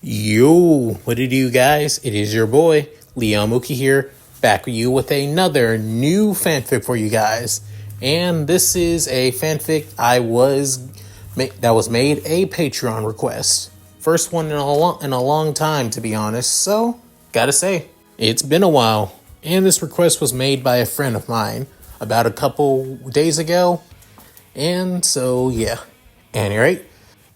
Yo, what it do, guys? It is your boy, Leon Mookie here, back with you with another new fanfic for you guys. And this is a fanfic that was made a Patreon request. First one in a long time, to be honest. So, gotta say, it's been a while. And this request was made by a friend of mine about a couple days ago. And so, yeah. Anyway,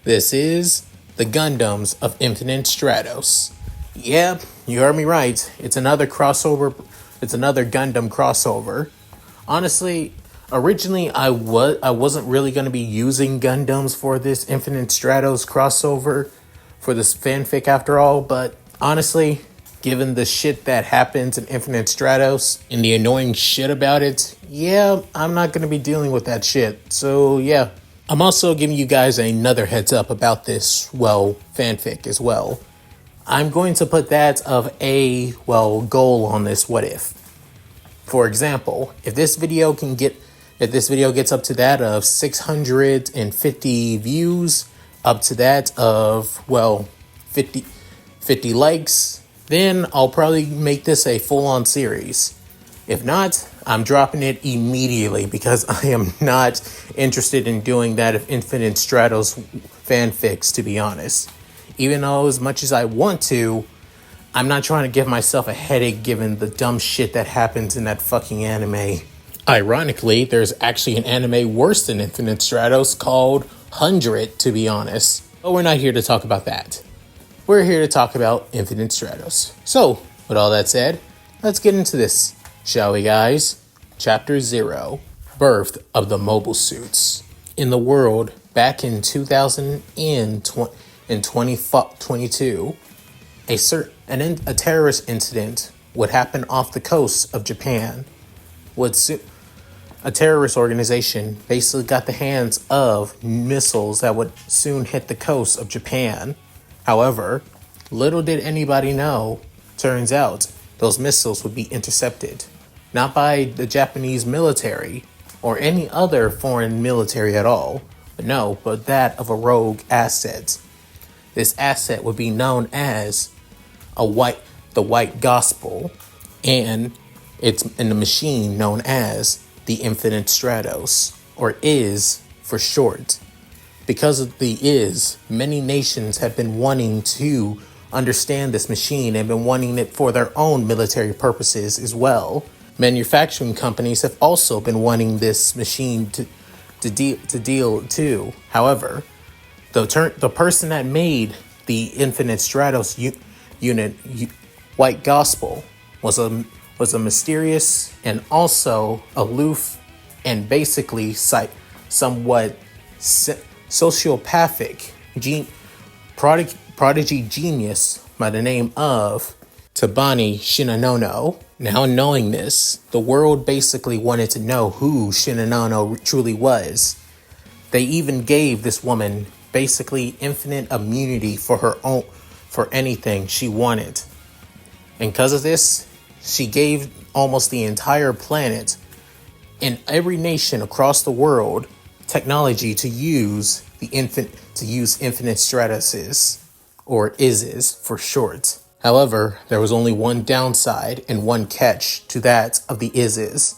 this is the Gundams of Infinite Stratos. Yeah, you heard me right. It's another crossover. It's another Gundam crossover. Honestly, originally I wasn't really going to be using Gundams for this Infinite Stratos crossover for this fanfic after all, but honestly, given the shit that happens in Infinite Stratos and the annoying shit about it, yeah, I'm not going to be dealing with that shit. So, yeah. I'm also giving you guys another heads up about this, fanfic as well. I'm going to put that of a, goal on this what if. For example, if this video gets up to that of 650 views, up to that of, 50 likes, then I'll probably make this a full-on series. If not, I'm dropping it immediately because I am not interested in doing that of Infinite Stratos fanfics, to be honest. Even though as much as I want to, I'm not trying to give myself a headache given the dumb shit that happens in that fucking anime. Ironically, there's actually an anime worse than Infinite Stratos called 100, to be honest. But we're not here to talk about that. We're here to talk about Infinite Stratos. So, with all that said, let's get into this. Shall we, guys? Chapter 0, Birth of the Mobile Suits. In the world, back in 2022, a terrorist incident would happen off the coast of Japan. A terrorist organization basically got the hands of missiles that would soon hit the coast of Japan. However, little did anybody know, turns out, those missiles would be intercepted. Not by the Japanese military or any other foreign military at all, but that of a rogue asset. This asset would be known as the White Gospel, and it's in the machine known as the Infinite Stratos, or IS for short. Because of the IS, many nations have been wanting to understand this machine and been wanting it for their own military purposes as well. Manufacturing companies have also been wanting this machine to deal too. However, the person that made the Infinite Stratos unit, White Gospel, was a mysterious and also aloof and basically somewhat sociopathic prodigy genius by the name of Tabani Shinanono. Now knowing this, the world basically wanted to know who Shinanono truly was. They even gave this woman basically infinite immunity for anything she wanted. And because of this, she gave almost the entire planet and every nation across the world technology to use Infinite Stratos, or ISIS for short. However, there was only one downside and one catch to that of the ISIS.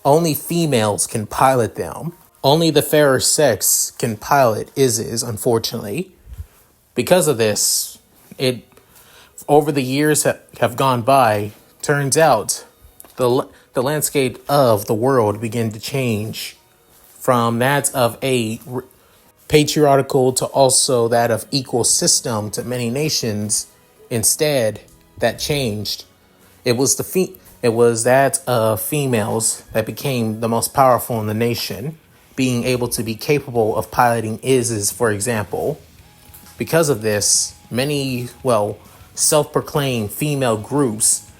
Only females can pilot them. Only the fairer sex can pilot ISIS, unfortunately. Because of this, over the years have gone by, turns out the landscape of the world began to change from that of a patriarchal to also that of equal system to many nations. Instead, that changed. It was that of females that became the most powerful in the nation, being able to be capable of piloting ISIS, for example. Because of this, many, self-proclaimed female groups,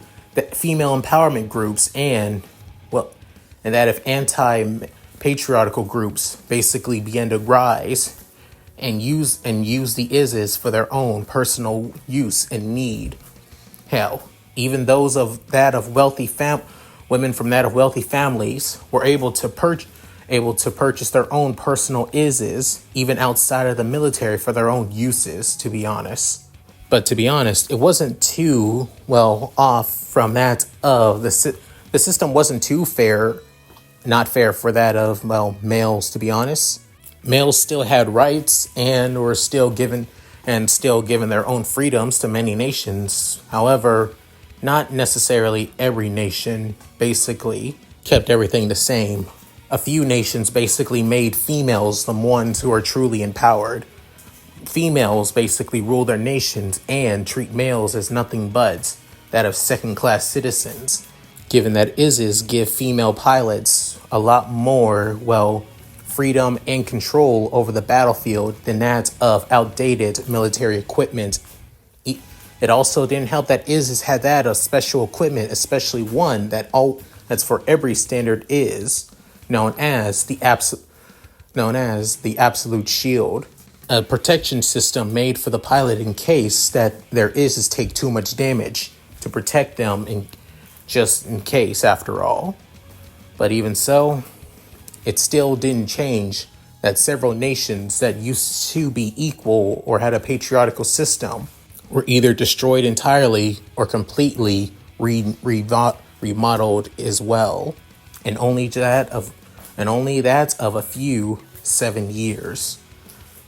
female empowerment groups, and that of anti-patriarchal groups basically began to rise use the Izzes for their own personal use and need. Hell, even those of that of wealthy women from that of wealthy families were able to purchase their own personal Izzes, even outside of the military, for their own uses, to be honest. But to be honest, it wasn't too well off from that of the system wasn't too fair, not fair for that of, well, males, to be honest. Males still had rights and were still given their own freedoms to many nations. However, not necessarily every nation basically kept everything the same. A few nations basically made females the ones who are truly empowered. Females basically rule their nations and treat males as nothing but that of second-class citizens, given that Izzes give female pilots a lot more, well, freedom and control over the battlefield than that of outdated military equipment. It also didn't help that Izzes had that of special equipment, especially one that's for every standard is known as the absolute shield, a protection system made for the pilot in case that their Izzes take too much damage to protect them, just in case, after all. But even so, it still didn't change that several nations that used to be equal or had a patriarchal system were either destroyed entirely or completely remodeled as well, and only that of a few 7 years.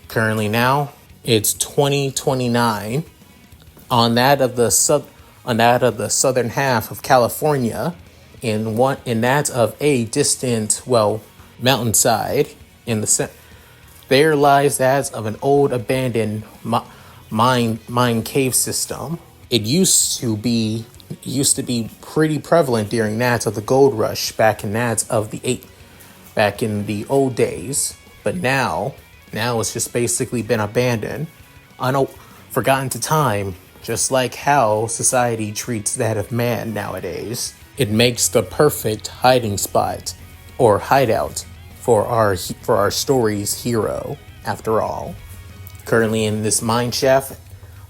Currently now, it's 2029. On that of the southern half of California, in that of a distant, well, mountainside in the there lies that of an old abandoned mine cave system. It used to be pretty prevalent during that of the gold rush back in the old days, but now it's just basically been abandoned, forgotten to time, just like how society treats that of man nowadays. It makes the perfect hiding spot or hideout for our story's hero, after all. Currently in this mine shaft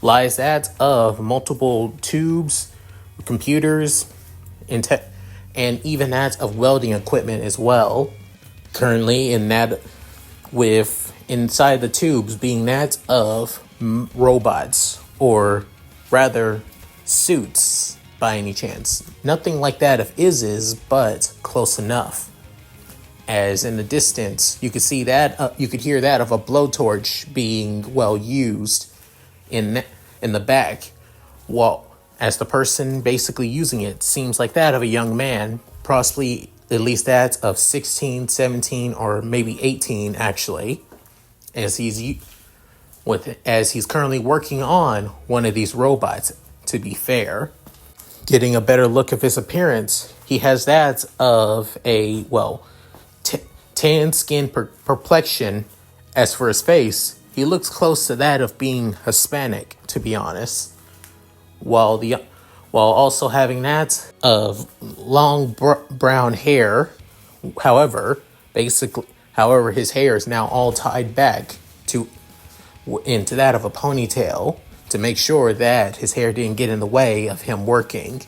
lies that of multiple tubes, computers, and even that of welding equipment as well. Currently in that, with inside the tubes being that of robots, or rather suits by any chance. Nothing like that of Izzes, but close enough. As in the distance, you could hear that of a blowtorch being well used in the back. Well, as the person basically using it seems like that of a young man, possibly at least that of 16, 17, or maybe 18 actually, as he's currently working on one of these robots. To be fair, getting a better look of his appearance, he has that of a, well, tan skin complexion. As for his face, he looks close to that of being Hispanic, to be honest, while also having that of long brown hair. However, his hair is now all tied back into that of a ponytail to make sure that his hair didn't get in the way of him working.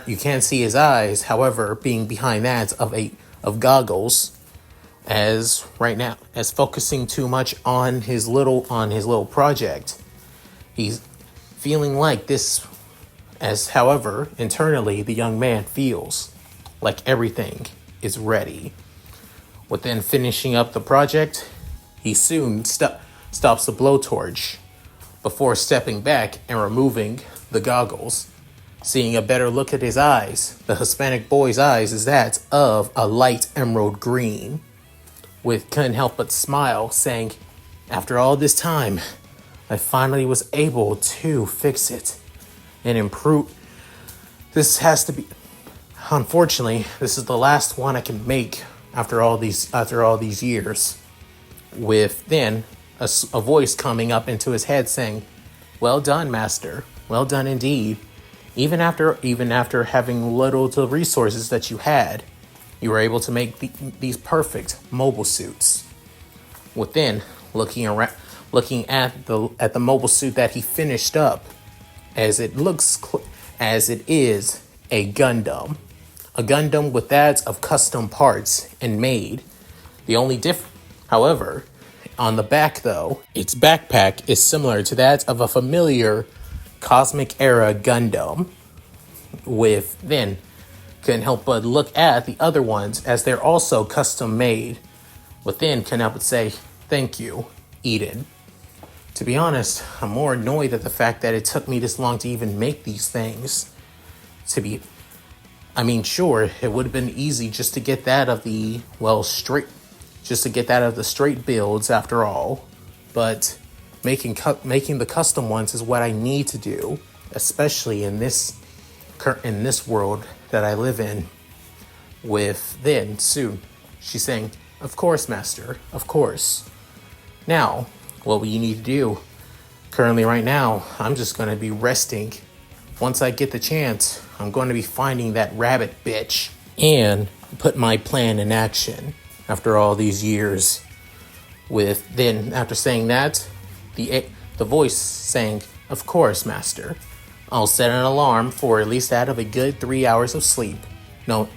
You can't see his eyes, however, being behind that of goggles, as right now, as focusing too much on his little project. He's feeling like this, as however, internally the young man feels like everything is ready. Within finishing up the project, he soon stops the blowtorch before stepping back and removing the goggles. Seeing a better look at his eyes, the Hispanic boy's eyes is that of a light emerald green. Couldn't help but smile, saying, "After all this time, I finally was able to fix it and improve. This has to be, unfortunately, this is the last one I can make after all these years." With then a voice coming up into his head saying, "Well done, master. Well done indeed. Even after having little to resources that you had, you were able to make these perfect mobile suits." Within, looking around, looking at the mobile suit that he finished up, as it as it is a Gundam with that of custom parts and made. The only however, on the back though, its backpack is similar to that of a familiar Cosmic Era Gundam. With then, couldn't help but look at the other ones as they're also custom made. Within can help but say, thank you, Eden. To be honest, I'm more annoyed at the fact that it took me this long to even make these things. Sure, it would have been easy just to get that of the, straight builds after all. But making the custom ones is what I need to do, especially in this world that I live in. With then soon, she's saying, "Of course, master, of course." Now, what will you need to do? Currently, right now, I'm just going to be resting. Once I get the chance, I'm going to be finding that rabbit bitch and put my plan in action after all these years. With then, after saying that, the voice saying, "Of course, master. I'll set an alarm for at least that of a good 3 hours of sleep. No,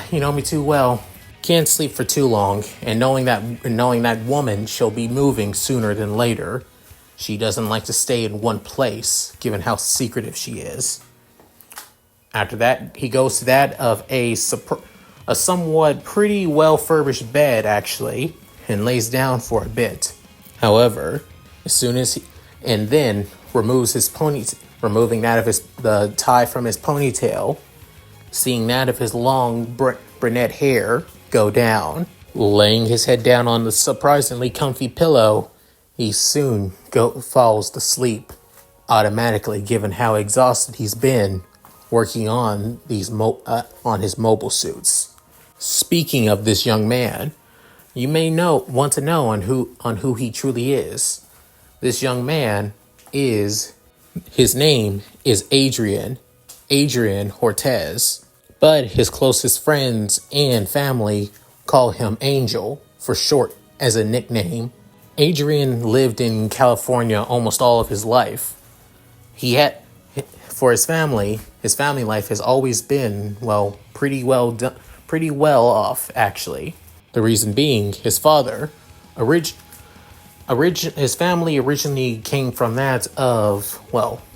you know me too well. Can't sleep for too long, and knowing that woman, she'll be moving sooner than later. She doesn't like to stay in one place, given how secretive she is." After that, he goes to that of a somewhat pretty well furbished bed, actually, and lays down for a bit. However, as soon as then removes his removing that of the tie from his ponytail, seeing that of his long brunette hair go down, laying his head down on the surprisingly comfy pillow, he soon falls to sleep automatically, given how exhausted he's been working on on his mobile suits. Speaking of this young man, you may want to know on who he truly is. This young man his name is Adrian Hortez, but his closest friends and family call him Angel for short as a nickname. Adrian lived in California almost all of his life. For his family life has always been, pretty well off, actually. The reason being, his father, his family originally came from that of,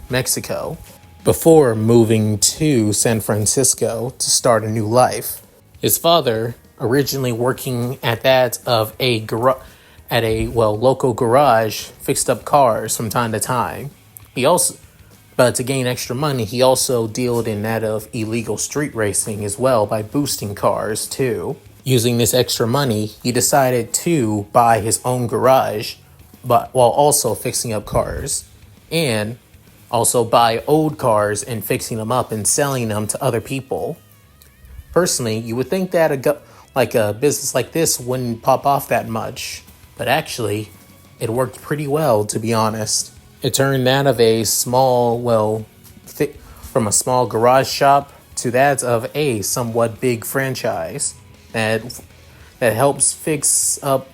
Mexico, before moving to San Francisco to start a new life. His father, originally working at that of a local garage, fixed up cars from time to time. But to gain extra money, he also dealt in that of illegal street racing as well by boosting cars too. Using this extra money, he decided to buy his own garage, but while also fixing up cars, and also buy old cars and fixing them up and selling them to other people. Personally, you would think that a business like this wouldn't pop off that much, but actually, it worked pretty well, to be honest. It turned that of a from a small garage shop to that of a somewhat big franchise that helped fix up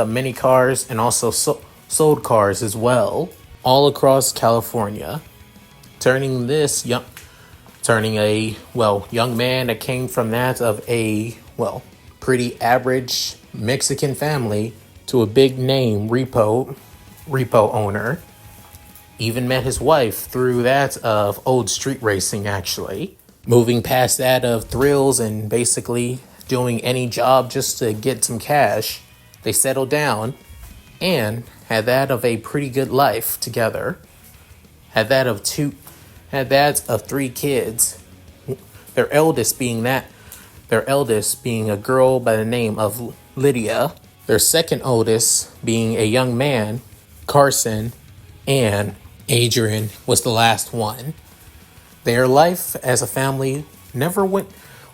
many cars and also sold cars as well, all across California, turning a young man that came from that of a pretty average Mexican family to a big name repo owner. Even met his wife through that of old street racing, actually. Moving past that of thrills and basically doing any job just to get some cash, they settled down and had that of a pretty good life together. Had that of 3 kids. Their eldest being a girl by the name of Lydia. Their second oldest being a young man, Carson, and Adrian was the last one. Their life as a family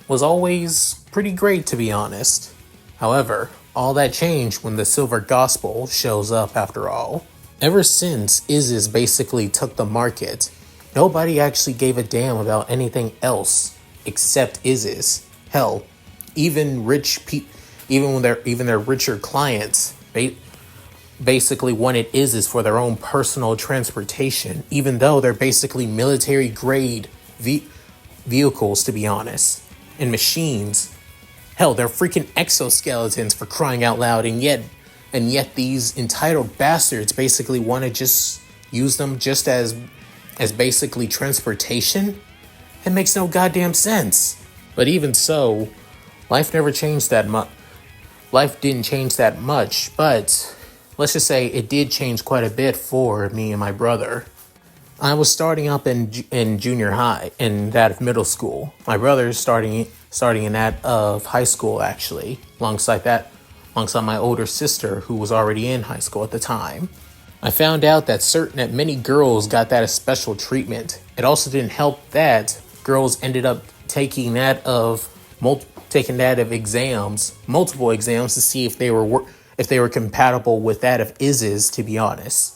was always pretty great, to be honest. However, all that changed when the Silver Gospel shows up after all. Ever since Isis basically took the market, nobody actually gave a damn about anything else except Isis. Hell, even their richer clients basically wanted is for their own personal transportation, even though they're basically military grade vehicles, to be honest, and machines. Hell, they're freaking exoskeletons, for crying out loud, and yet these entitled bastards basically want to just use them just as basically transportation. It makes no goddamn sense. But even so, life never changed that much. Life didn't change that much, but let's just say it did change quite a bit for me and my brother. I was starting up in junior high, in that of middle school. My brother's starting in that of high school, actually, alongside my older sister, who was already in high school at the time. I found out that many girls got that as special treatment. It also didn't help that girls ended up taking that of exams, multiple exams, to see if they were compatible with that of ISIS, to be honest.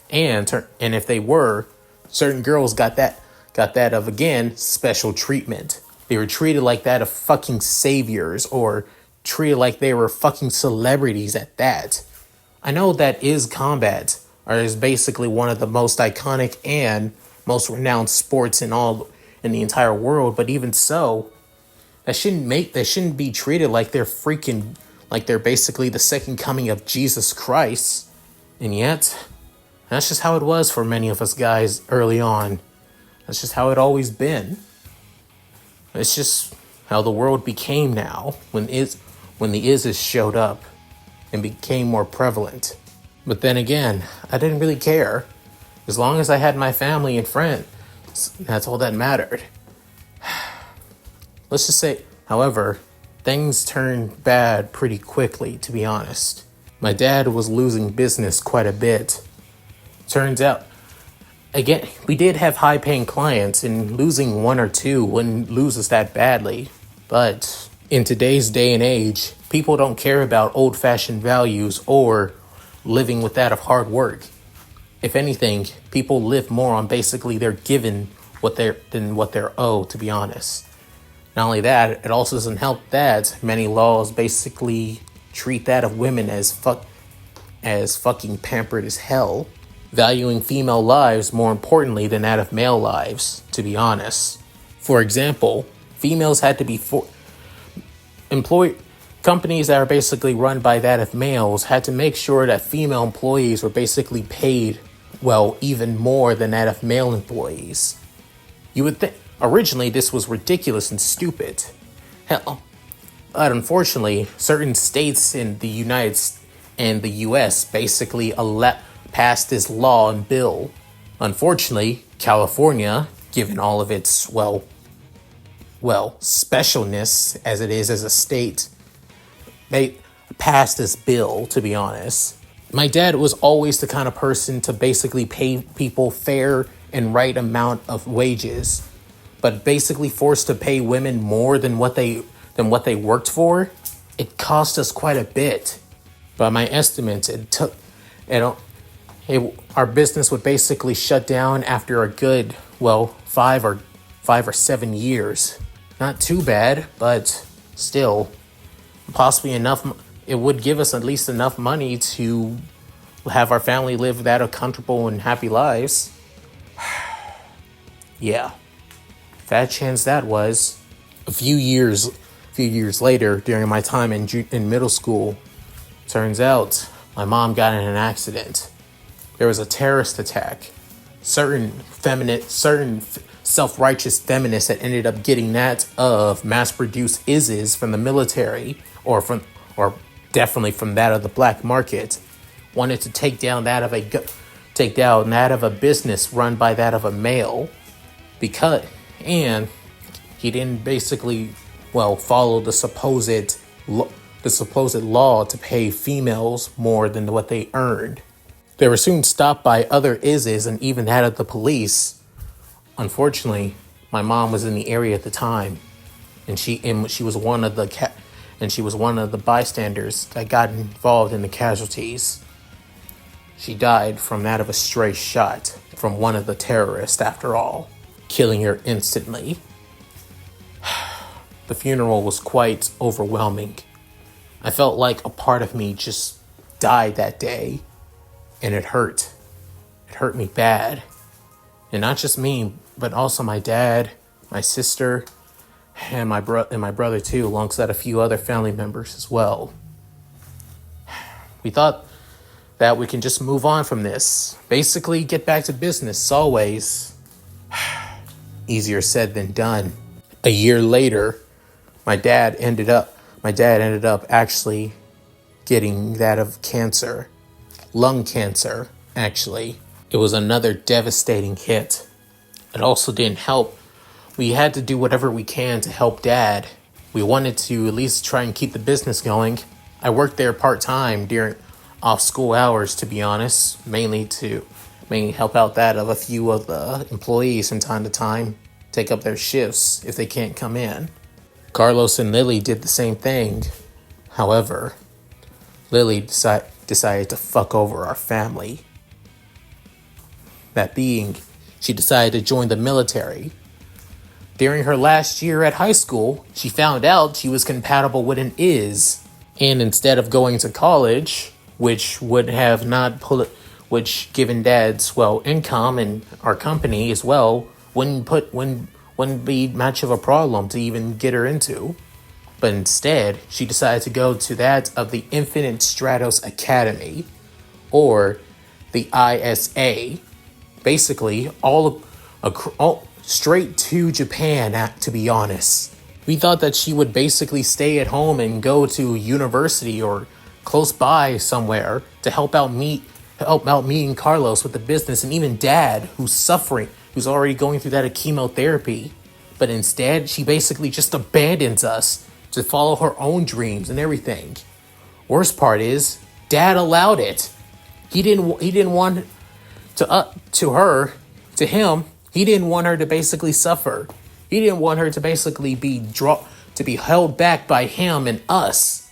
And if they were, certain girls got that of, again, special treatment. They were treated like that of fucking saviors, or treated like they were fucking celebrities at that. I know that combat is basically one of the most iconic and most renowned sports in the entire world, but even so, they shouldn't be treated like they're basically the second coming of Jesus Christ. And yet, that's just how it was for many of us guys early on. That's just how it always been. It's just how the world became now when the ISIS showed up and became more prevalent. But then again, I didn't really care. As long as I had my family and friends, that's all that mattered. Let's just say, however, things turned bad pretty quickly, to be honest. My dad was losing business quite a bit. Turns out, again, we did have high-paying clients, and losing one or two wouldn't lose us that badly. But in today's day and age, people don't care about old-fashioned values or living with that of hard work. If anything, people live more on basically they're given than what they're owed, to be honest. Not only that, it also doesn't help that many laws basically treat that of women as fucking pampered as hell, valuing female lives more importantly than that of male lives, to be honest. For example, females had to be companies that are basically run by that of males had to make sure that female employees were basically paid, well, even more than that of male employees. You would think originally this was ridiculous and stupid. Hell, but unfortunately, certain states in the US basically passed this law and bill. Unfortunately, California, given all of its well specialness as it is as a state, they passed this bill, to be honest. My dad was always the kind of person to basically pay people fair and right amount of wages, but basically forced to pay women more than what they worked for. It cost us quite a bit. By my estimates, our business would basically shut down after a good 5 or 7 years. Not too bad, but still, possibly enough. It would give us at least enough money to have our family live that comfortable and happy lives. Yeah, fat chance that was. A few years later, during my time in middle school, turns out my mom got in an accident. There was a terrorist attack. Certain self-righteous feminists that ended up getting that of mass-produced ISIS from the military, or definitely from that of the black market, wanted to take down that of a business run by that of a male, and he didn't basically follow the supposed law to pay females more than what they earned. They were soon stopped by other ISIS and even that of the police. Unfortunately, my mom was in the area at the time, and she was one of the bystanders that got involved in the casualties. She died from that of a stray shot from one of the terrorists, after all, killing her instantly. The funeral was quite overwhelming. I felt like a part of me just died that day. and it hurt. It hurt me bad. And not just me, but also my dad, my sister, and my brother too, alongside a few other family members as well. We thought that we can just move on from this. Basically, get back to business as always. Easier said than done. A year later, my dad ended up actually getting that of cancer. Lung cancer, actually. It was another devastating hit. It also didn't help. We had to do whatever we can to help Dad. We wanted to at least try and keep the business going. I worked there part-time during off-school hours, to be honest, mainly help out that of a few of the employees from time to time, take up their shifts if they can't come in. Carlos and Lily did the same thing. However, Lily decided to fuck over our family. That being, she decided to join the military. During her last year at high school, she found out she was compatible with an IS. And instead of going to college, which would have which given Dad's, income and our company as well, wouldn't be much of a problem to even get her into. But instead, she decided to go to that of the Infinite Stratos Academy, or the ISA. Basically, all straight to Japan, to be honest. We thought that she would basically stay at home and go to university or close by somewhere to help out me and Carlos with the business, and even Dad, who's already going through that chemotherapy. But instead, she basically just abandons us to follow her own dreams and everything. Worst part is, Dad allowed it. He didn't want him. He didn't want her to basically suffer. He didn't want her to basically be held back by him and us.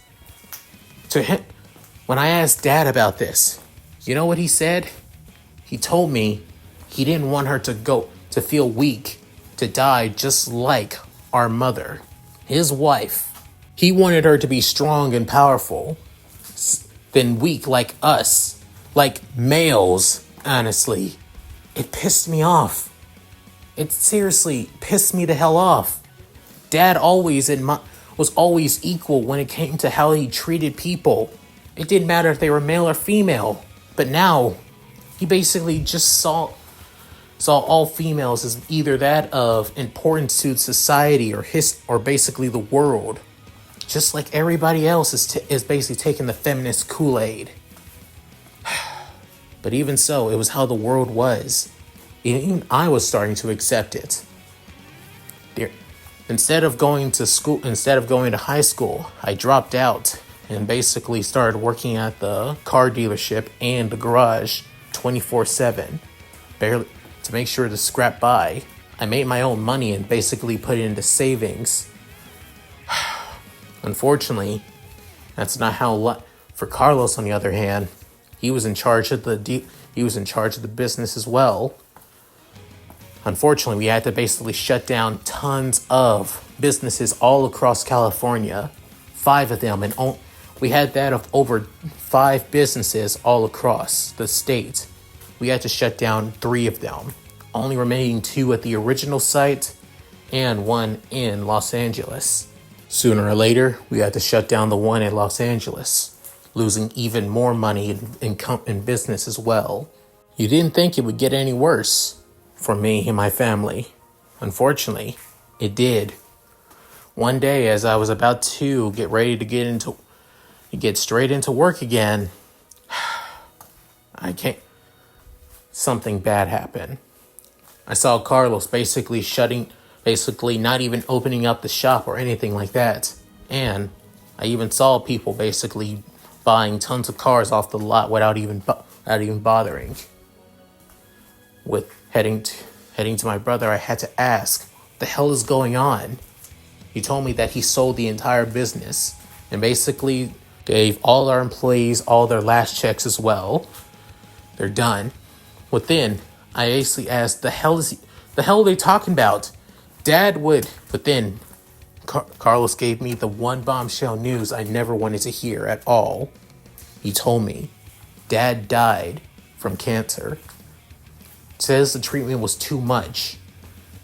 To him, when I asked Dad about this, you know what he said? He told me he didn't want her to feel weak, to die just like our mother, his wife. He wanted her to be strong and powerful, than weak like us, like males, honestly. It pissed me off. It seriously pissed me the hell off. Dad was always equal when it came to how he treated people. It didn't matter if they were male or female. But now, he basically just saw all females as either that of importance to society or basically the world. Just like everybody else is basically taking the feminist Kool-Aid. But even so, it was how the world was. Even I was starting to accept it. Instead of going to high school, I dropped out and basically started working at the car dealership and the garage 24/7, barely to make sure to scrap by. I made my own money and basically put it into savings. Unfortunately, that's not how. For Carlos, on the other hand, he was in charge of the business as well. Unfortunately, we had to basically shut down tons of businesses all across California, 5 of them, and we had that of over 5 businesses all across the state. We had to shut down 3 of them, only remaining 2 at the original site and 1 in Los Angeles. Sooner or later, we had to shut down the one in Los Angeles, losing even more money in business as well. You didn't think it would get any worse for me and my family. Unfortunately, it did. One day, as I was about to get ready to get straight into work again, something bad happened. I saw Carlos basically not even opening up the shop or anything like that. And I even saw people basically buying tons of cars off the lot without even bothering. With heading to my brother, I had to ask, what the hell is going on? He told me that he sold the entire business and basically gave all our employees all their last checks as well. They're done. Within, I basically asked, the hell are they talking about? But then Carlos gave me the one bombshell news I never wanted to hear at all. He told me Dad died from cancer. Says the treatment was too much.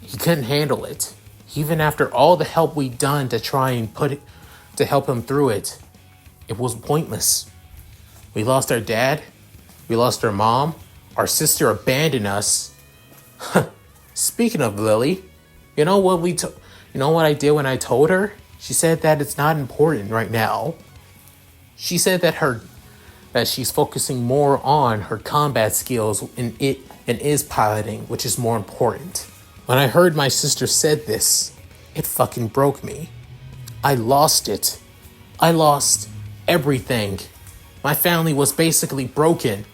He couldn't handle it. Even after all the help we'd done to try and to help him through it, it was pointless. We lost our dad. We lost our mom. Our sister abandoned us. Speaking of Lily, you know what I did when I told her? She said that it's not important right now. She said that she's focusing more on her combat skills and is piloting, which is more important. When I heard my sister said this, it fucking broke me. I lost it. I lost everything. My family was basically broken.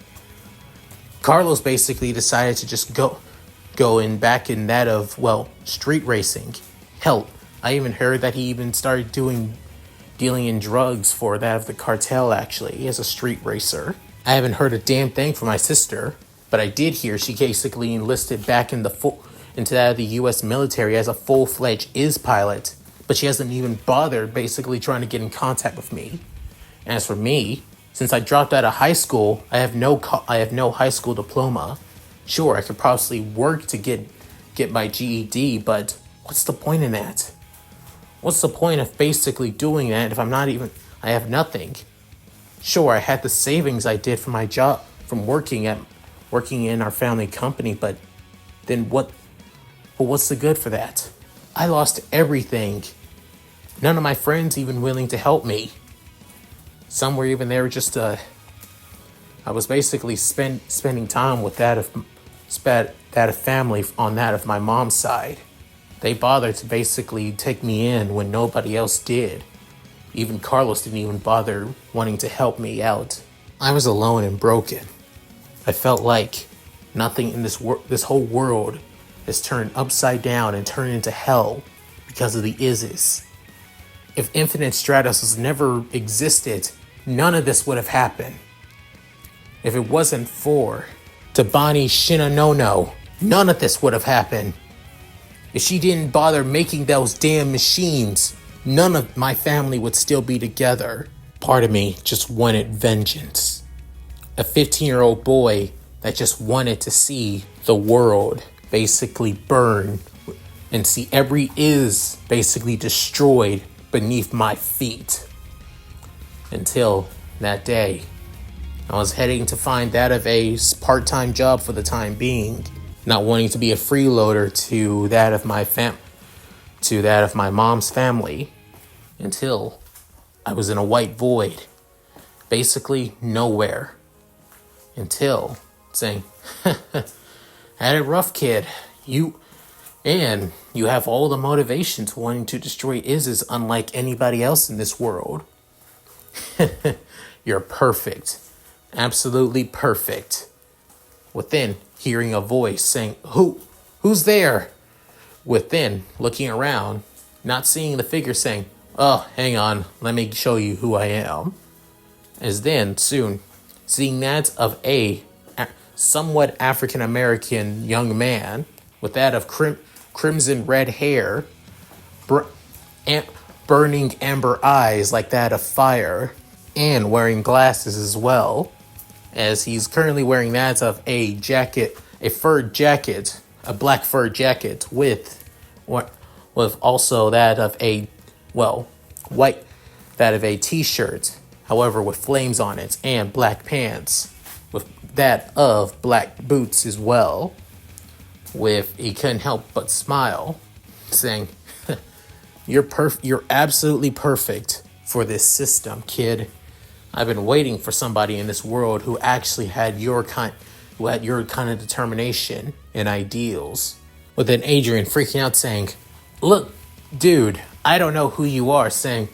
Carlos basically decided to just go in back in that of, street racing. Hell, I even heard that he even started dealing in drugs for that of the cartel, actually, as a street racer. I haven't heard a damn thing from my sister, but I did hear she basically enlisted back into that of the U.S. military as a full-fledged pilot, but she hasn't even bothered basically trying to get in contact with me. As for me, since I dropped out of high school, I have no high school diploma. Sure, I could possibly work to get my GED, but what's the point in that? What's the point of basically doing that if I have nothing? Sure, I had the savings I did from my job, from working in our family company, but then what's the good for that? I lost everything. None of my friends even willing to help me. Some were even there just I was basically spending time with that of family on that of my mom's side. They bothered to basically take me in when nobody else did. Even Carlos didn't even bother wanting to help me out. I was alone and broken. I felt like nothing in this whole world is turned upside down and turned into hell because of the Isis. If Infinite Stratos has never existed, none of this would have happened. If it wasn't for Tabani Shinanono, none of this would have happened. If she didn't bother making those damn machines, none of my family would still be together. Part of me just wanted vengeance. A 15-year-old boy that just wanted to see the world basically burn and see every is basically destroyed beneath my feet. Until that day, I was heading to find that of a part-time job for the time being, not wanting to be a freeloader to that of my mom's family, until I was in a white void, basically nowhere, until saying, had it rough, kid. You have all the motivations wanting to destroy Isis unlike anybody else in this world. You're perfect. Absolutely perfect. Within, hearing a voice saying, Who's there? Within, looking around, not seeing the figure saying, oh, hang on, let me show you who I am. As then, soon, seeing that of a somewhat African-American young man with that of crimson red hair, burning amber eyes like that of fire, and wearing glasses as well, as he's currently wearing that of a black fur jacket with also that of a t-shirt, however with flames on it, and black pants with that of black boots as well, he couldn't help but smile, saying, you're absolutely perfect for this system, kid. I've been waiting for somebody in this world who actually had your kind of determination and ideals. With then Adrian freaking out saying, look, dude, I don't know who you are, saying,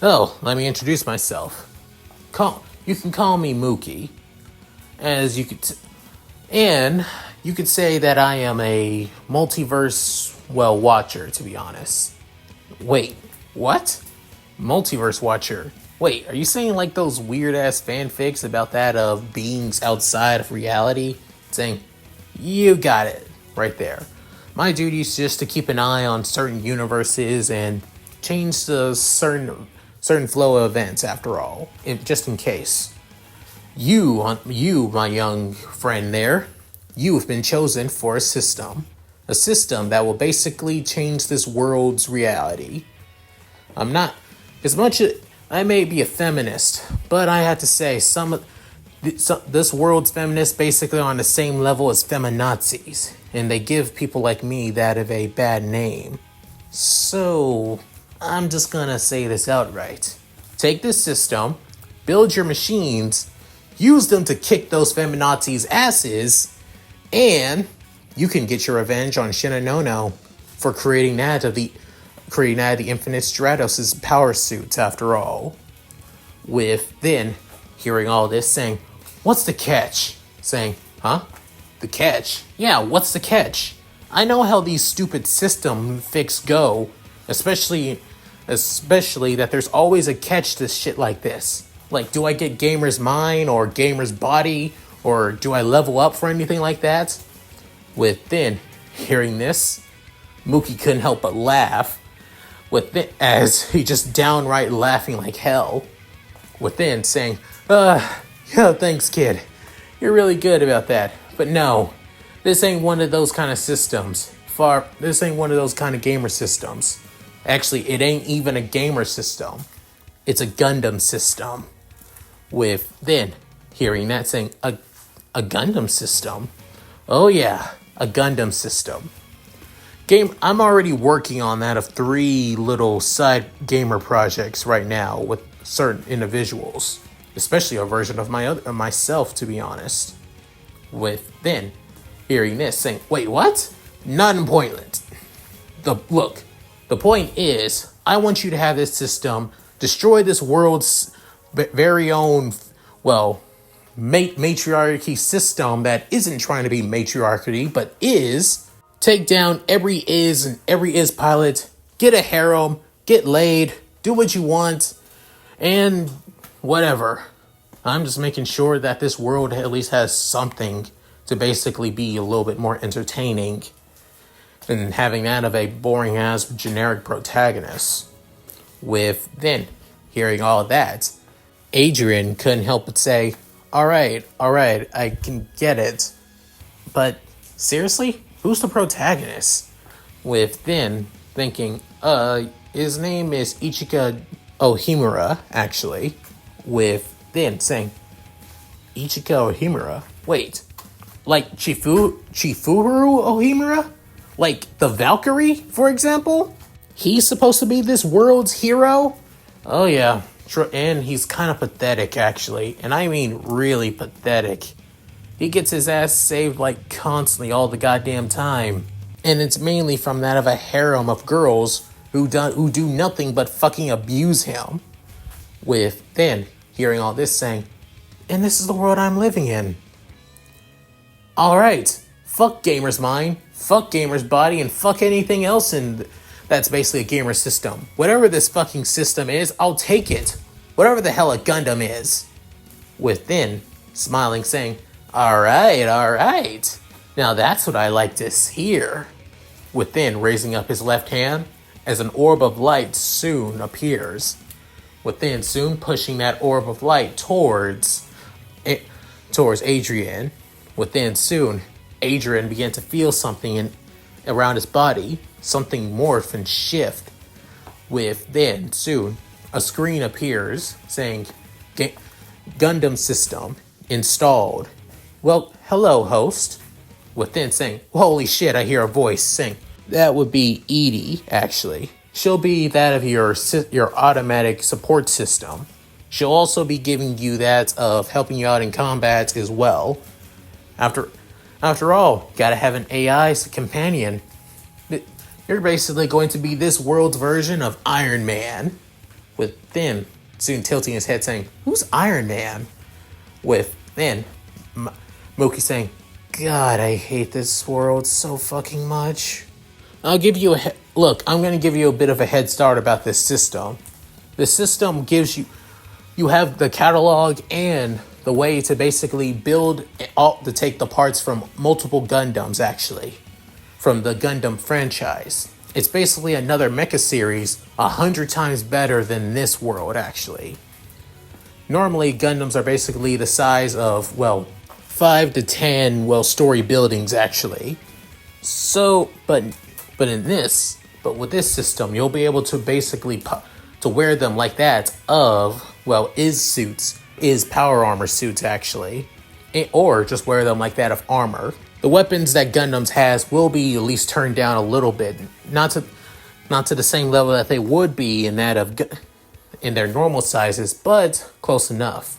oh, let me introduce myself. You can call me Mookie. And you could say that I am a multiverse, watcher, to be honest. Wait, what? Multiverse watcher? Wait, are you saying like those weird-ass fanfics about that of beings outside of reality? Saying, you got it, right there. My duty is just to keep an eye on certain universes and change the certain flow of events, after all, just in case. You, my young friend there, you've been chosen for a system that will basically change this world's reality. I'm not, as much as I may be a feminist, but I have to say this world's feminists basically are on the same level as feminazis, and they give people like me that of a bad name. So I'm just gonna say this outright. Take this system, build your machines, use them to kick those feminazis' asses, and you can get your revenge on Shinanono for creating that of the infinite Stratos' power suits after all. With then hearing all this saying, "What's the catch?" Saying, "Huh? The catch? Yeah, what's the catch? I know how these stupid system fix go, especially that there's always a catch to shit like this. Like, do I get Gamer's mind or Gamer's body, or do I level up for anything like that?" With then hearing this, Mookie couldn't help but laugh, as he just downright laughing like hell. With then saying, yeah, thanks, kid. You're really good about that. But no, this ain't one of those kind of systems. This ain't one of those kind of gamer systems. Actually, it ain't even a gamer system. It's a Gundam system." With then hearing that saying, a Gundam system? Oh yeah, a Gundam system. I'm already working on that of 3 little side gamer projects right now with certain individuals, especially a version of myself, to be honest. With then hearing this saying, "Wait, what? Not important. The point is, I want you to have this system destroy this world's very own, matriarchy system that isn't trying to be matriarchy, but is. Take down every is pilot, get a harem, get laid, do what you want, and whatever. I'm just making sure that this world at least has something to basically be a little bit more entertaining than having that of a boring-ass generic protagonist." With then hearing all that, Adrian couldn't help but say, all right, I can get it. But seriously, who's the protagonist?" With then thinking, his name is Ichika Ohimura, actually. With then saying, "Ichika Ohimura? Wait, like Chifuru Ohimura? Like the Valkyrie, for example? He's supposed to be this world's hero? Oh yeah, and he's kind of pathetic, actually. And I mean really pathetic. He gets his ass saved like constantly all the goddamn time. And it's mainly from that of a harem of girls who do nothing but fucking abuse him." With then hearing all this saying, "And this is the world I'm living in. Alright, fuck Gamer's mind, fuck Gamer's body, and fuck anything else that's basically a gamer system. Whatever this fucking system is, I'll take it. Whatever the hell a Gundam is." With then smiling saying, Alright. Now that's what I like to hear." With then raising up his left hand as an orb of light soon appears. With then soon pushing that orb of light towards Adrian. With then soon Adrian began to feel something around his body, something morph and shift. With then soon a screen appears saying, "Gundam system installed. Well, hello, host." With then saying, "Holy shit, I hear a voice saying." That would be Edie, actually. She'll be that of your automatic support system. She'll also be giving you that of helping you out in combat as well. After all, gotta have an AI as a companion. You're basically going to be this world's version of Iron Man. With then soon tilting his head saying, "Who's Iron Man?" With then Mookie saying, "God, I hate this world so fucking much." I'm going to give you a bit of a head start about this system. This system gives you have the catalog and the way to basically to take the parts from multiple Gundams, actually, from the Gundam franchise. It's basically another mecha series 100 times better than this world, actually. Normally, Gundams are basically the size of, well, 5 to 10, well, story buildings, actually. So, but with this system, you'll be able to basically to wear them like that of, well, is power armor suits, actually. Or just wear them like that of armor. The weapons that Gundams has will be at least turned down a little bit. Not to the same level that they would be in their normal sizes, but close enough.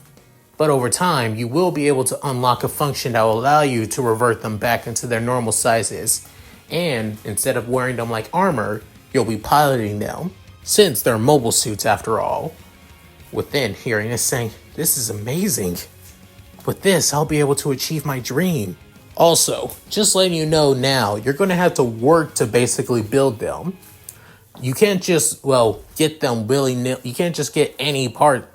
But over time, you will be able to unlock a function that will allow you to revert them back into their normal sizes. And instead of wearing them like armor, you'll be piloting them, since they're mobile suits after all. Within hearing this saying, "This is amazing. With this, I'll be able to achieve my dream." Also, just letting you know now, you're going to have to work to basically build them. You can't just, well, get them willy-nilly. You can't just get any part.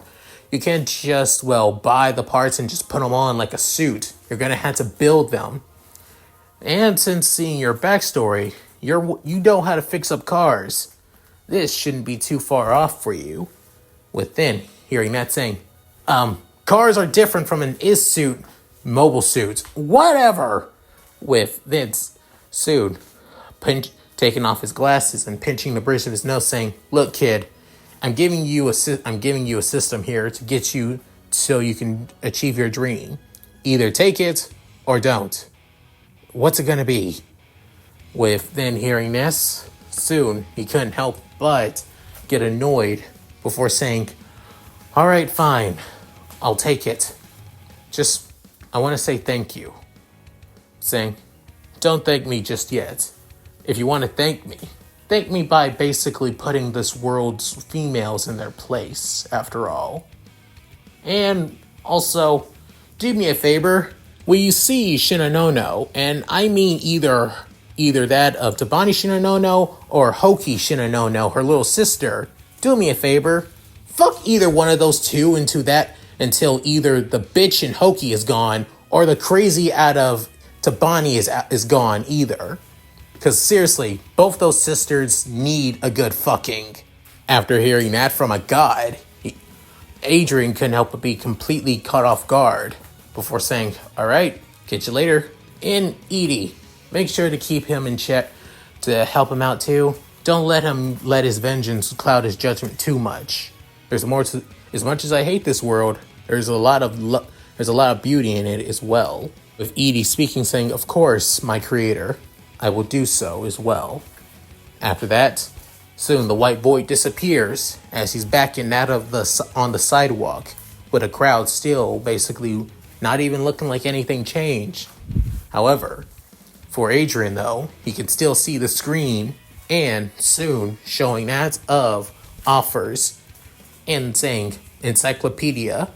You can't just, well, buy the parts and just put them on like a suit. You're going to have to build them. And since seeing your backstory, you know how to fix up cars. This shouldn't be too far off for you. Within hearing that saying, cars are different from an is suit, mobile suits, whatever. With this soon taking off his glasses and pinching the bridge of his nose, saying, "Look, kid, I'm giving you a system here to get you so you can achieve your dream. Either take it or don't. What's it gonna be?" With then hearing this, soon he couldn't help but get annoyed before saying, "All right, fine, I'll take it. Just, I want to say thank you." Saying, "Don't thank me just yet. If you want to thank me by basically putting this world's females in their place, after all. And also, do me a favor. Will you see Shinanono, and I mean either that of Tabani Shinanono or Hoki Shinanono, her little sister, do me a favor. Fuck either one of those two into that until either the bitch in Hoki is gone or the crazy out of Tabani is gone either. Because seriously, both those sisters need a good fucking." After hearing that from a god, Adrian couldn't help but be completely caught off guard before saying, "All right, catch you later." And Edie, make sure to keep him in check to help him out too. Don't let his vengeance cloud his judgment too much. There's more to, as much as I hate this world, there's a lot of beauty in it as well. With Edie speaking, saying, "Of course, my creator, I will do so as well." After that, soon the white boy disappears as he's backing out of on the sidewalk, with a crowd still basically not even looking like anything changed. However, for Adrian though, he can still see the screen and soon showing that of offers and saying encyclopedia,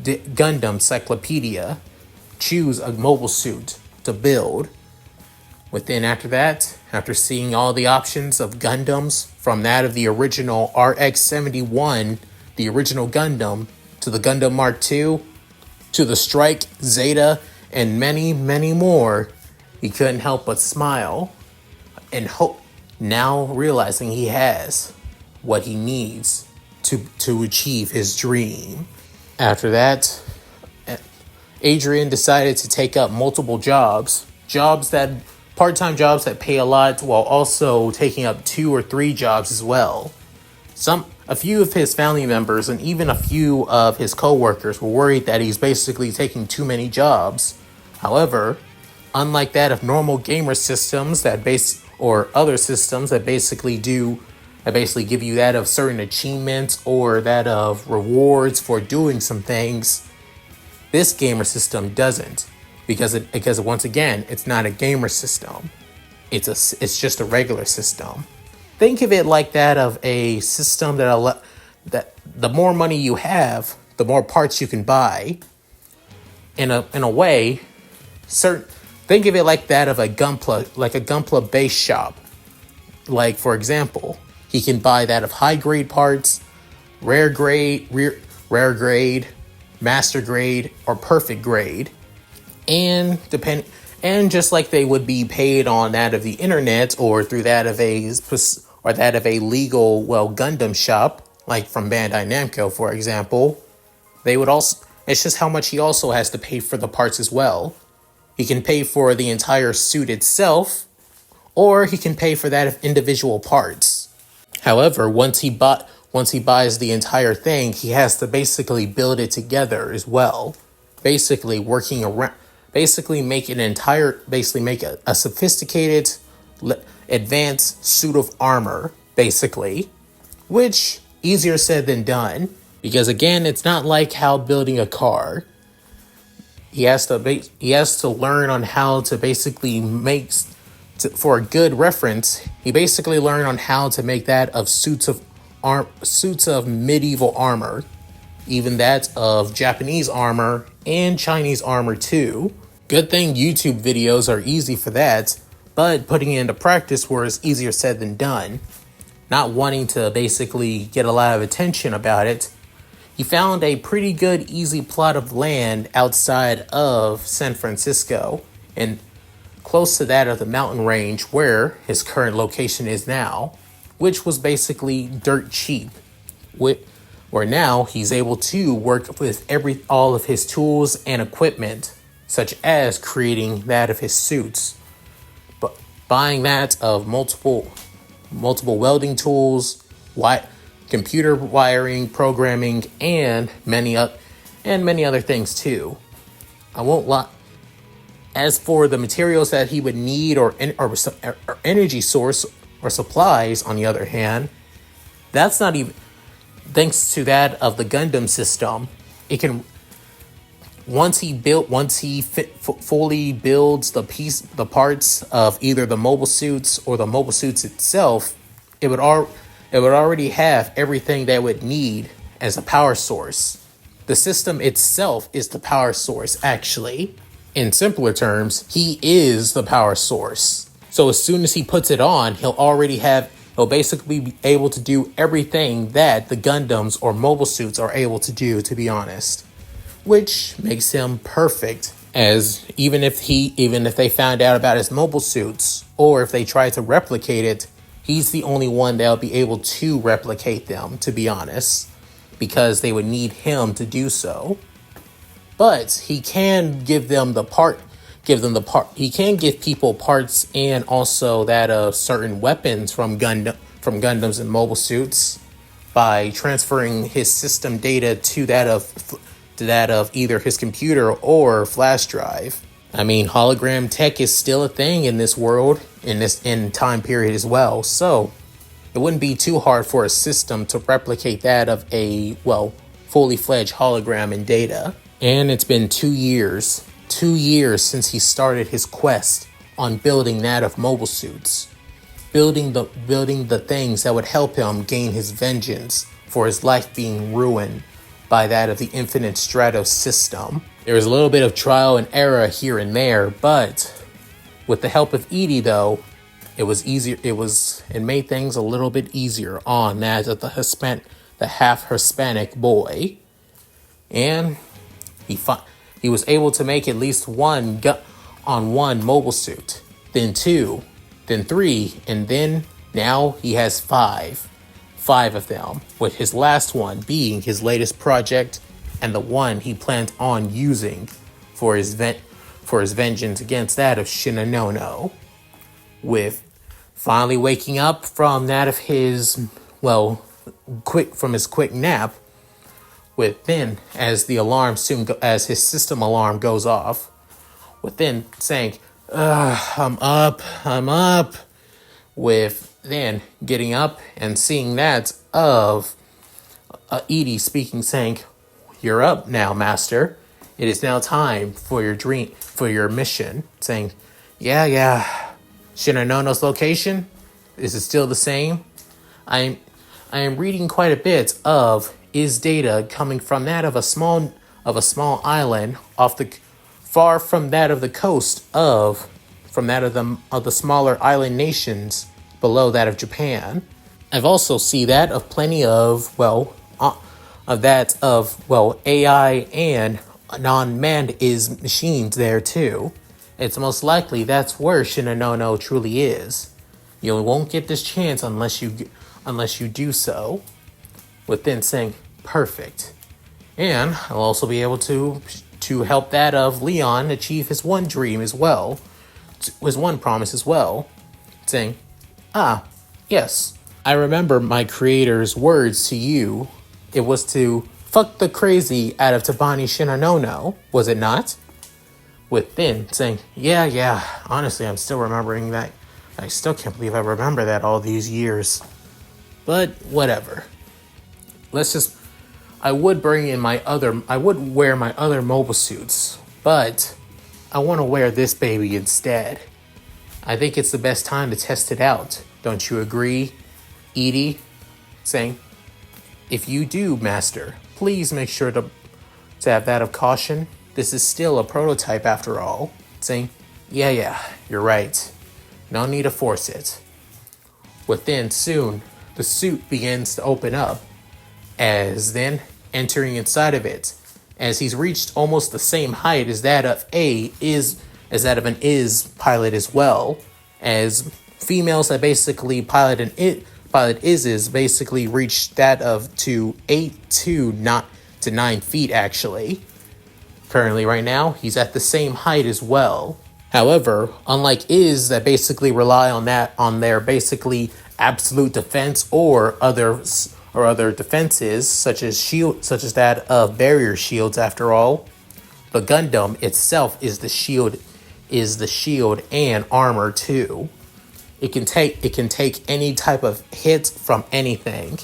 Gundam encyclopedia, choose a mobile suit to build. Within after that, after seeing all the options of Gundams from that of the original RX-71, the original Gundam, to the Gundam Mark II, to the Strike, Zeta, and many, many more, he couldn't help but smile and hope, now realizing he has what he needs to achieve his dream. After that, Adrian decided to take up multiple part-time jobs that pay a lot, while also taking up 2 or 3 jobs as well. A few of his family members and even a few of his co-workers were worried that he's basically taking too many jobs. However, unlike that of normal gamer systems or other systems that basically give you that of certain achievements or that of rewards for doing some things, this gamer system doesn't. Because once again, it's not a gamer system. It's just a regular system. Think of it like that of a system that the more money you have, the more parts you can buy. In a way, think of it like that of a Gunpla base shop. Like, for example, he can buy that of high grade parts, rare grade, master grade, or perfect grade. And just like they would be paid on that of the internet or through that of a legal Gundam shop, like from Bandai Namco, for example, they would also, it's just how much he also has to pay for the parts as well. He can pay for the entire suit itself, or he can pay for that of individual parts. However, once he buys the entire thing, he has to basically build it together as well. Basically working around, basically make a sophisticated, advanced suit of armor, basically, which easier said than done. Because again, it's not like how building a car. He has to learn on how to basically for a good reference. He basically learned on how to make that of suits of medieval armor, even that of Japanese armor and Chinese armor too. Good thing YouTube videos are easy for that, but putting it into practice was easier said than done. Not wanting to basically get a lot of attention about it, he found a pretty good, easy plot of land outside of San Francisco and close to that of the mountain range where his current location is now, which was basically dirt cheap. Where now he's able to work with all of his tools and equipment, such as creating that of his suits, but buying that of multiple welding tools, computer wiring, programming, and many other things too. I won't lie. As for the materials that he would need or energy source or supplies, on the other hand, that's not even thanks to that of the Gundam system. It can once he fully builds the parts of either the mobile suits or the mobile suits itself, it would already have everything that it would need as a power source. The system itself is the power source, actually. In simpler terms, he is the power source. So as soon as he puts it on, he'll basically be able to do everything that the Gundams or mobile suits are able to do, to be honest. Which makes him perfect, as even if they found out about his mobile suits, or if they try to replicate it, he's the only one that'll be able to replicate them, to be honest, because they would need him to do so. But he can give them the part. He can give people parts and also that of certain weapons from Gundams and mobile suits by transferring his system data to that of either his computer or flash drive. I mean, hologram tech is still a thing in this world, in time period as well, so it wouldn't be too hard for a system to replicate that of a, fully fledged hologram and data. And it's been 2 years since he started his quest on building that of mobile suits, building the things that would help him gain his vengeance for his life being ruined by that of the infinite Stratos system. There was a little bit of trial and error here and there, but with the help of Edie, though, it was easier. It made things a little bit easier on that of the half Hispanic boy, and he was able to make at least one mobile suit, then 2, then 3, and then now he has 5 of them, with his last one being his latest project and the one he planned on using for his vengeance against that of Shinanono. With finally waking up from that of his quick nap, with then as his system alarm goes off, with then saying, I'm up, with then getting up and seeing that of Edie speaking, saying, "You're up now, master. It is now time for your mission." Saying, yeah. Shinanono's location? Is it still the same? I am reading quite a bit of is data coming from that of a small island far from that of the coast from that of the smaller island nations below that of Japan. I've also see that of plenty of AI and non-manned machines there too. It's most likely that's where Shinanono truly is. You won't get this chance unless you do so. With then saying, perfect. And I'll also be able to help that of Leon achieve his one dream as well, his one promise as well, saying, "Ah, yes, I remember my creator's words to you. It was to fuck the crazy out of Tabani Shinanono, was it not?" With Finn saying, yeah, honestly, I'm still remembering that. I still can't believe I remember that all these years. But whatever. I would wear my other mobile suits, but I want to wear this baby instead. I think it's the best time to test it out. Don't you agree, Edie? Saying, "If you do, Master, please make sure to have that of caution. This is still a prototype after all." Saying, yeah, you're right. No need to force it. Within soon, the suit begins to open up, as then entering inside of it, as he's reached almost the same height as that of an Is pilot as well, as females that basically pilot Ises basically reach that of to 8 to 9 feet actually. Currently right now, he's at the same height as well. However, unlike Is that basically rely on their basically absolute defense or other defenses such as that of barrier shields after all, the Gundam itself is the shield and armor too. It can take any type of hit from anything.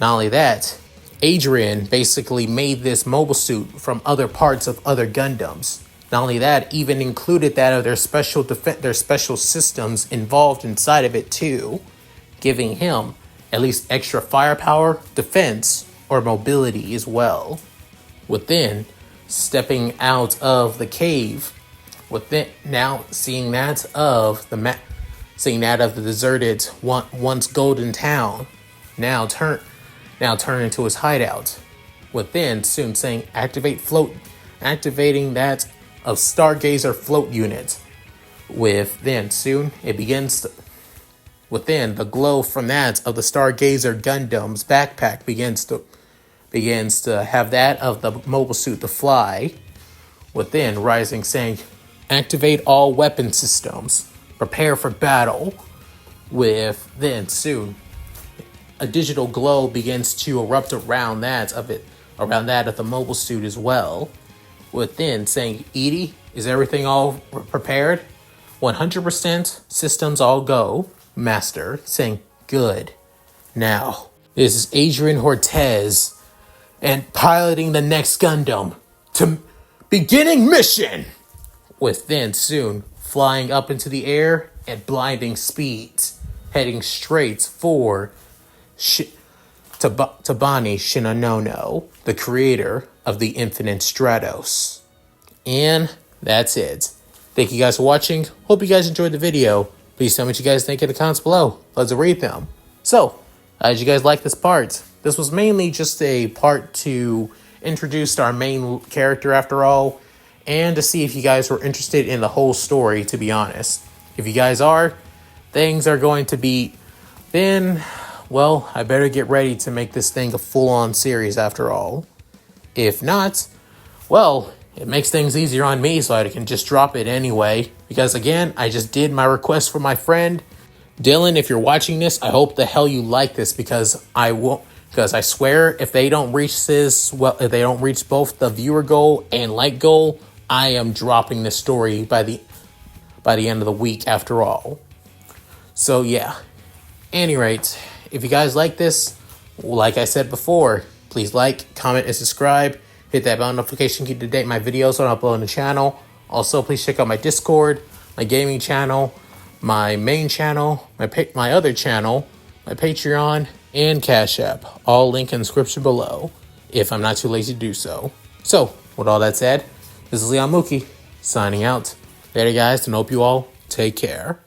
Not only that, Adrian basically made this mobile suit from other parts of other Gundams. Not only that, even included that of their special systems involved inside of it too, giving him at least extra firepower, defense, or mobility as well. Within, stepping out of the cave, now seeing that of the deserted once golden town, now turn into his hideout. Within, soon saying activating that of Stargazer float unit. Within, soon it begins to, within the glow from that of the Stargazer Gundam's backpack begins to have that of the mobile suit to fly. Within, rising saying, "Activate all weapon systems. Prepare for battle." Within, soon a digital glow begins to erupt around that of the mobile suit as well. Within, saying, "Edie, is everything all prepared?" 100% systems all go. Master, saying, "Good. Now, this is Adrian Hortez, and piloting the next Gundam to beginning mission." Within, soon flying up into the air at blinding speeds, heading straight for Tabani Shinanono, the creator of the infinite Stratos. And that's it. Thank you guys for watching. Hope you guys enjoyed the video. Please tell me what you guys think in the comments below. Let's read them. So, how did you guys like this part? This was mainly just a part to introduce our main character after all, and to see if you guys were interested in the whole story, to be honest. If you guys are, things are going to be, then, well, I better get ready to make this thing a full-on series after all. If not, well, it makes things easier on me so I can just drop it anyway. Because again, I just did my request for my friend. Dylan, if you're watching this, I hope the hell you like this, because I swear if they don't reach if they don't reach both the viewer goal and like goal, I am dropping this story by the end of the week after all. So yeah. Any rate, if you guys like this, like I said before, please like, comment, and subscribe. Hit that bell notification to keep to date my videos when I upload on the channel. Also, please check out my Discord, my gaming channel, my main channel, my other channel, my Patreon, and Cash App. All linked in the description below, if I'm not too lazy to do so. So, with all that said, this is Leon Mookie, signing out. Later guys, and hope you all take care.